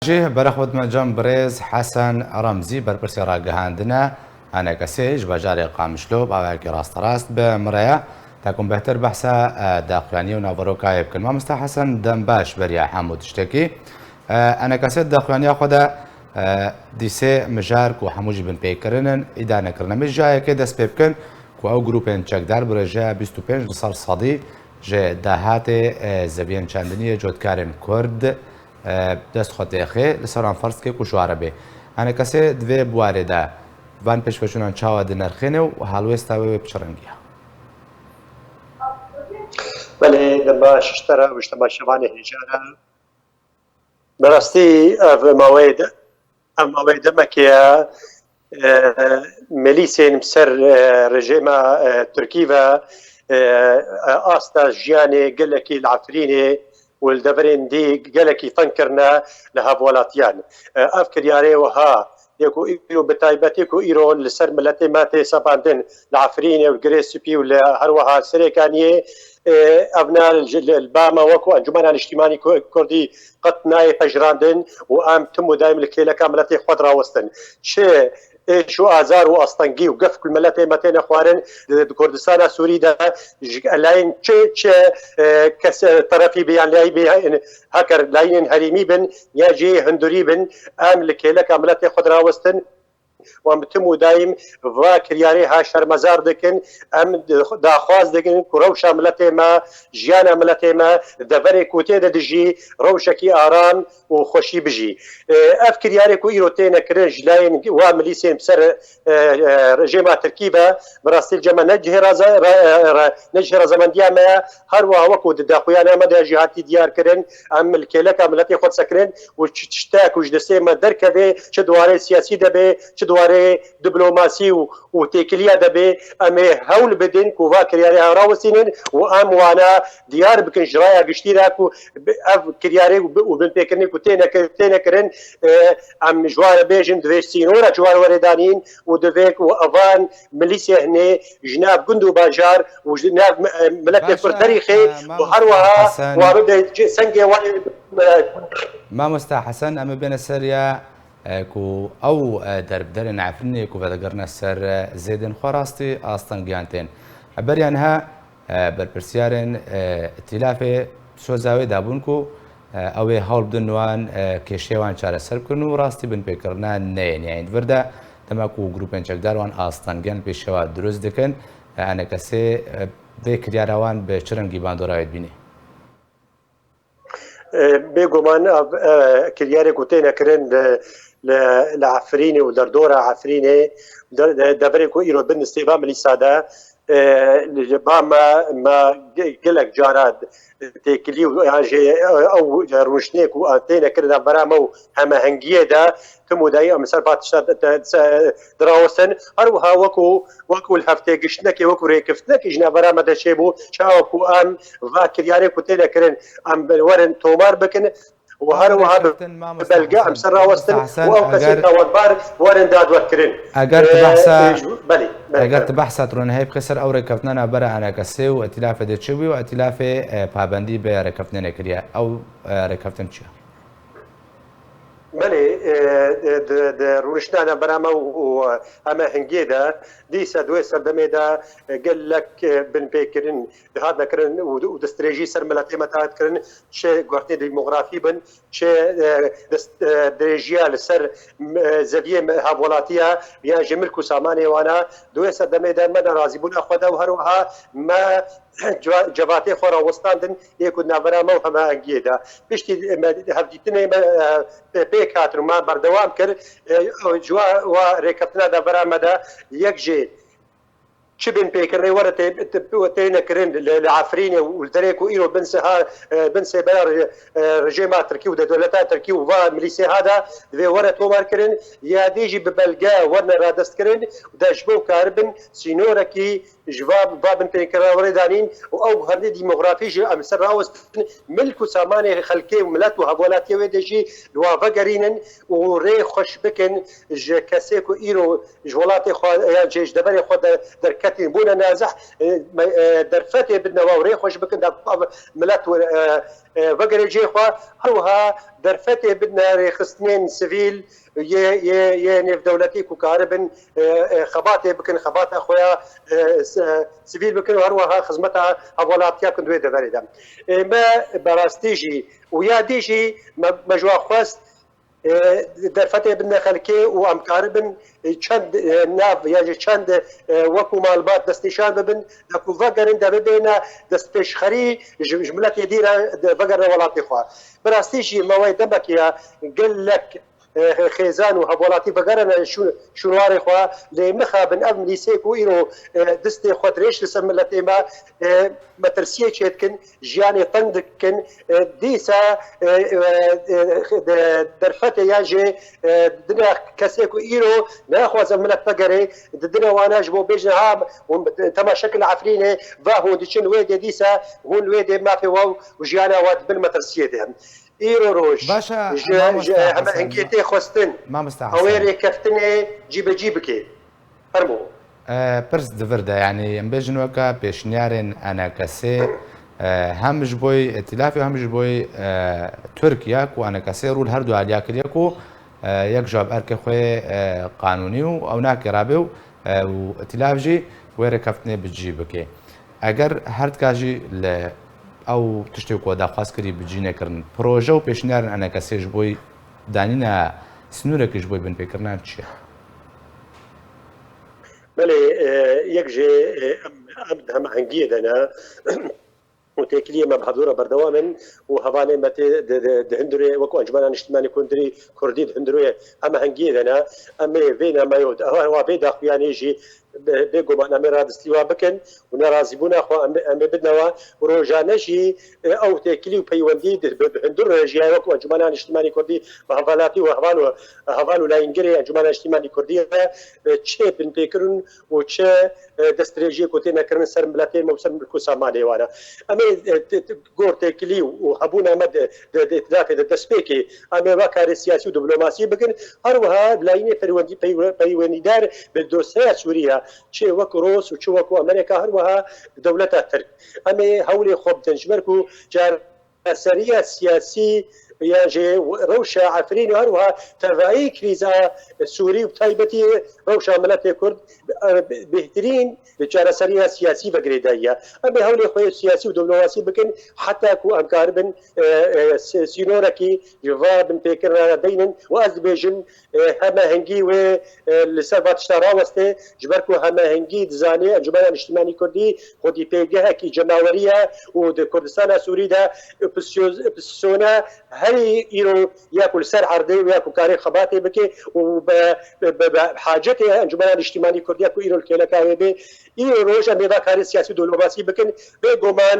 جه برخوت مجام برز حسن رمزی برپرسی راگهاندنه انا کسیج بجاری قامشلوب او که راست به مریا تکون بهتر بحثا داخلانی و ناوروکای بکن ما مستا حسن دم باش بریا حمود اشتکی انا کسید داخلانی خدا دیسه مجار کو حموجی بن پیکرنن ادانه کرنه مجای که دست بکن کو او گروپن چکدار برجا 25 سال صدی جه دهات زبیان چندنی جودکارن کرد دست خطیخه لسران فرض که کشو عربی انا کسی دوی بوارده وان پیش بچونن چاوا دنرخینه و حالوستا و بچرنگیه بله لما اشترى واجتماع شبان هجانا براستی مواد مكيا ميليسين مسر رجيما تركيا استا جياني قلكي العفريني والدبرين دي قلكي فنكرنا لها بولاتيان افكر ياري وها يكو ايرو بتايبتي كو ايرون لسر ملتي ماتي سباندن العفريني والجريسبي ولا هروها سريكانيه ابناء الباما وكو انجمان الاجتماعي كردي قطناي فجراندن وام تمو دايم الكيله كاملتي خضرا وسطن شي شو ازار واستنجي وقف كل ملتي متين اخوارن كردستان سوري دا لاين تش كس طرفي بيان لاي بي هكر لاين هريمي بن يجي هندوري بن ام الكيله كاملتي خضرا وسطن ومتمو دايم واكرياري ها شرمزار دكن ام داخواز دكن كروشا ملتي ما جيانا ملتي ما دبري كوتي دجي روشكي اران وخوشي بجي افكرياري كو ايروتين كرنج لاين ومليسين بسر رجيما تركيبا براسيل جما نجه رزمنديا ما هروا وكو داخويانا مدى جهاتي ديار كرن ام الكيلكا ملتي خود سكرن وتشتاك وجدسي ما دركبه شدواري سياسي دبي دواره دیپلماسی و تکلیه دبی اما هول بدن کووا کریاری هراوسینن و ام وانا دیار بکن جرایا گشتی را کو اف کریاری و بن پیکرنی کو تینه کرن ام جوار بیجن دویش سینورا جوار وردانین و دویک و اوان ملیسیه هنه جناب گندو باجار و جناب ملت فرتریخی و هروها وارد سنگی وانی ما مستحسن اما بين السريا كو او درب درن عفرني كو بدقرنا السر زيدن خراستي اصلا جانتين عبر عنها بربرسيارن ائتلافي سوزاوي دابونكو او هول بدنوان كيشيوان شار سر كنو راستي بن بكرنا نين يعني فردا تماكو جروبن چكداروان اصلا جان بيشوا دروز دكن انا كسي بكرياروان بچرنگي باندورايد بيني بيغومان كرياري كوتينا كرن لعفريني ودردورة عفريني دبريكو إيرو بن استيفام لسادا ما قلق جاراد تكليو يعني او روشنيك وانتينا كرنا برامو هما هنجيه دا تمو داي امسال باتشات دراوسن اروها وكو الهفته قشنك وكو ريكفتنك جنا برامه دا شيبو شاوكو ام فاكر ياري كنتينا كرن ام ورن تومار بكن وهروها بلقاء مسرا وسطن او كسيتا ودبار ورن داد وكرن اگر تبحثا ترون هي بخسر او ركفتنا برا انا كسي وائتلاف دتشوي وائتلاف پابندي به ركفتنا كريا او ركفتن چيا بله روشنا برامه و اما هنگيدا ديسا دوي سردمي دا قال لك بن بيكرن هذا كرن ودستريجي سر ملاتي متات كرن شي غورتي ديموغرافي بن شي دريجيا لسر زبيه هابولاتيا يا جملكو ساماني وانا دوي سردمي دا من رازبون اخودا وهروها ما جباتي خورا وستاندن يكون برامه وهما هنگيدا بشتي هفديتني بيكاتر ما بردوام كر جوا وريكبتنا دا برامه دا يكجي شبن بيكرني ورا تينا كرن العفريني والدريكو ايرو بن سيبار رجيما تركي ودولتا تركي وفا مليسي هذا ورا تومار كرن يا ديجي ببلغا ورنا رادست كرن ودا جبو كاربن سينوركي جواب بابن بيكرا وردانين او هردي ديموغرافي امسر راوس ملك ساماني خلكي وملات وهبولات يودجي لوافقرينن وري خوش بكن كاسيكو ايرو جولاتي خو يا جيش دبري خو درك كتين بونا نازح درفتي بالنوا وريخوش بكن ملات وقري جيخوا هروها درفتي بدنا ريخستنين سيفيل يعني في دولتي كوكاربن خباتي بكن خبات اخويا سيفيل بكن هروها خدمتها اولاتيا كن دوي دبريدا ما براستيجي ويا ديجي مجوا خواست درفتي بدنا خلكي وامكاربن چند ناف یا چند وکو مالبات دستشان ببن دکو وگرن دا ببینا دست پشخری جملت یدینا وگرن ولاتی خواه براستیشی موای دمکیا قل لك خيزان وهبولاتي بقرنا شنواري خوا لمخابن ابن ليسيكو إيرو دستي خطريش لسملتي ما مترسيه تشيتكن جياني طندكن ديسا درفتي ياجي دنا كاسيكو إيرو ناخوا زملت بقري دنا واناج بو بيجنا تما شكل عفريني فاهو ديشن ويدي ديسا هون ويدي ما في واو وجيانا واد بالمترسيه دهم إيرو روش باشا هم انكيتي خستن ما مستحسن اويري كفتني جيبكي فرمو پرس دورده يعني امبيجن وكا بيشنيارن انا كسي همش بوي ائتلافي همش بوي تركيا كو انا كسي رول هردو عليا كليكو يك جواب اركي خوي قانوني او ناكي رابيو وائتلاف جي ويري كفتني بجيبكي اگر هرد كاجي او تشتكو داخواست كري بجينه كرن بروجه و بيشنيارن انا كسي جبوي دانينا سنورك جبوي بن فكرنا تشي بله يكجي أبد هم عنجيد أنا وتكلية ما بحضورة بردوامن وهفاني متى دهندري وكو أنجمان اجتماعي كندري كردي دهندري أما عنجيد أنا أما فينا ما يود هو بيدا يعني يجي بيجو معنا مراد استواء بكن ونرازبونا أخو أم بدنا وروجانشي أو تكليو بيوندي بهندر جاي وكو أنجمان اجتماعي كردي وهفالاتي وهفالو لا ينجري أنجمان اجتماعي كردي تشي بن بيكرن وتشي دستريجي كوتينا كرن سر ملاتين موسم الكوساماني وانا أما غور تكليو وهبونا مد ذات الدسبيكي أما وكار سياسي ودبلوماسي بكن هروها بلايني بيوندي دار بالدوسية سوريا چه وەکو ڕۆس و چ وەکو ئەمریکا هەروەها دەوڵەتە ترک ئەمێ هەوڵی خۆب دەنجبەرک و جارسەریە سیاسی یاژێ ڕەوشە عەفرین و هەروەها تەڤایی کریزا سووری و تایبەتی ڕەوشە ملەتێ کورد بهترین جارەسەریە سیاسی بەگرێداییە ئەمێ هەوڵی خۆی سیاسی و دەوڵەماسی بکەن حتاکو ئەمکار بن سینۆرەکی ژڤا بن پێکردە دەینن و ئەس دەبێژن هەماهەنگی وێ لەسەر باتشتا ڕاوەستێ ژبەرک و هەماهەنگی دزانێ ئەنجومەنە نیشتیمانی کوردی خۆدی پێگەهێکی جەماوەریە و کوردستانە سووریدا پسیۆنە هەری ئیرۆ یاکو لەسەر عەردەی و یاکو کارێ خەباتێ بکێ و بەحاجەتێ ئەنجومەنە نیشتیمانی کوردیا کو ئیرۆ کێلەکاوێ بێ ئیرۆ ڕۆژ ئەمێدا کاری سیاسی و دەوڵەماسی بکەن بێگومان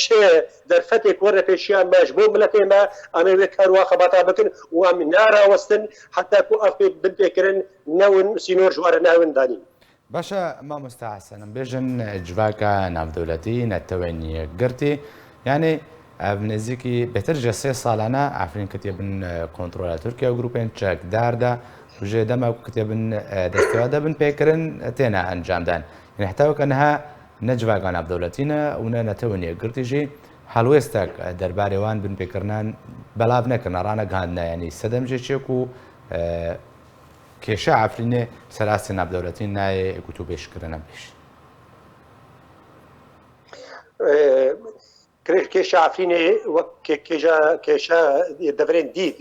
چێ دەرفەتێک وەرە پێشیان ماش بۆ ملەتێمە ئەمەوێ کاروا خەباتا بکەن و ئەم ناراوەستن حتاکو ئەف بنپێکردن نەون سینۆر ژوارە ناون دانین باشە مامۆستا حەسەنم بێژن جوواکە ناودەوڵەتی نەتەوەنیە گرتی یعنی نزیکی بهتر جە 3 ساڵانە ئافرین کتێبن کۆنتڕۆلە تورکیا و گروپێن چەکداردا وژێ دەما کتێبن دەستێوادە بن پێکردن تێنە ئەنجامدان هەتاوەکەنها نەجوواگان ناودەوڵەتینە و نەتەوەنیە گرتیژی هەڵوێستێک دەربارەوان بن پێکردان بەڵاو نەکردن ڕانە گاندنا ینی سەدەمجێکێک و کێشە ئافرینێ سەراستی ناودەوڵەتی نایە گوتو بێشکردنە پێش کێشە عەفرینێ وەک کێشە دەبرێن دید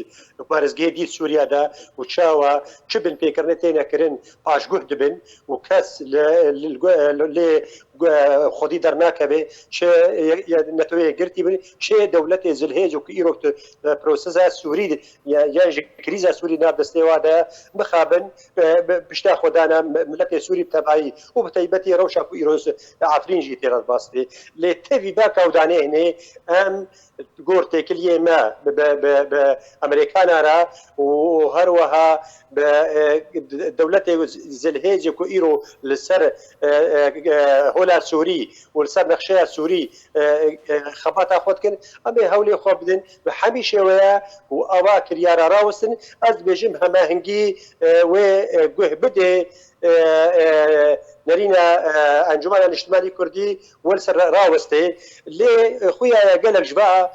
پارێزگای دید سووریادا و چاوە چ بن پێکردنە تێنەکردن پاشگوه دەبن و کەس لێ خۆدی دەرناکەبێ چه نەتەوەیە گرتی بن چێ دەوڵەتێ زلهێج و ئیرۆ پرۆسەزا سووری یان کریزا سووری نابدەستێوادە بخابن پشتا خۆدانە ملەتێ سووری تەبایی و بەتایبەتی ڕەوشاک و ئیرۆز عەفرینژی تێڕەت باستێ لێ تەوی با کاودانێنێ ئەم گۆر تێکلیە ما بە ئەمریکانارا و هەروەها بە دەوڵەتێ زلهێجێک و ئیرۆ لەسەر هۆلا سووری و لەسەر نەخشەیە سووری خەباتا خۆتکن ئەمێ هەولێ خۆ بدن بە هەمی شێوەیە و ئەوا کریارە ڕاوەستن ئەس بێژم هەماهەنگی وێ گوه بدێ نرينا انجمن الاجتماعي كردي ولسر راوستي اللي خويا قالك جبا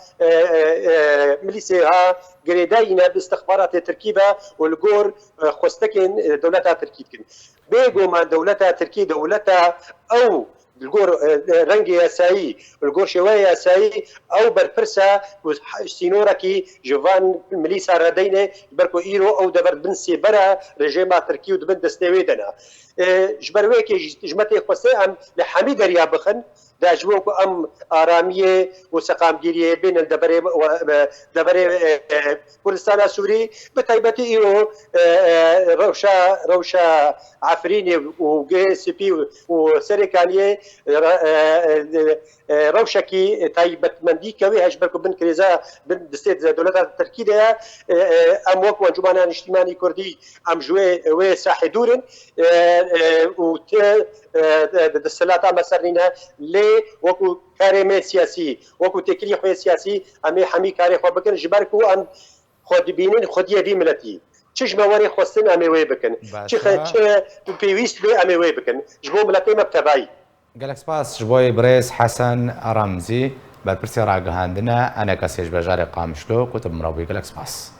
مليسيها قريداينا باستخبارات تركيبه والجور خوستكن دولتها تركيبكن بيجو ما دولتها تركي دولتها او الجور رنجي ياساي الجور شوية ياساي او بربرسا سينوركي جوفان مليسا ردينه بركو ايرو او دبر بنسي برا رجيما تركي ودبن دستويدنا جبرويكي جمتي خوسي ام لحميد ريا بخن دا جبوكو ام آرامیه و سقامگیریه بین دبره کردستان سوری به تایبەتی ایرو روشا عفرینی و گی سی پی و سرکانیه روشکی تایبەتمەندی کەوی هەش بەرکو بن کرێزا بن دەستێت دەوڵەتە ترکی دەیە ئەم وەکو ئەنجومانە نیشتیمانی کوردی ئەم ژوێ وێ ساحێ دوورن و دەسەلاتا مەسەرنینە لێ وەکو کارێمێ سیاسی وەکو تێکری خۆی سیاسی ئەمێ هەمی کارێ خۆ بکەن ji ber ku em xwe dibînin xwediyê vî miletî çi ji me werê xwestin em ê wê bikin çi pêwîst wê em ê wê bikin ji bo miletê me tevayî gelek spas ji bo Birêz Hesan Aramzî berpirsê ragihandine eneka sêjbejarê Qamişlo ku tu bi min re bûyî gelek spas.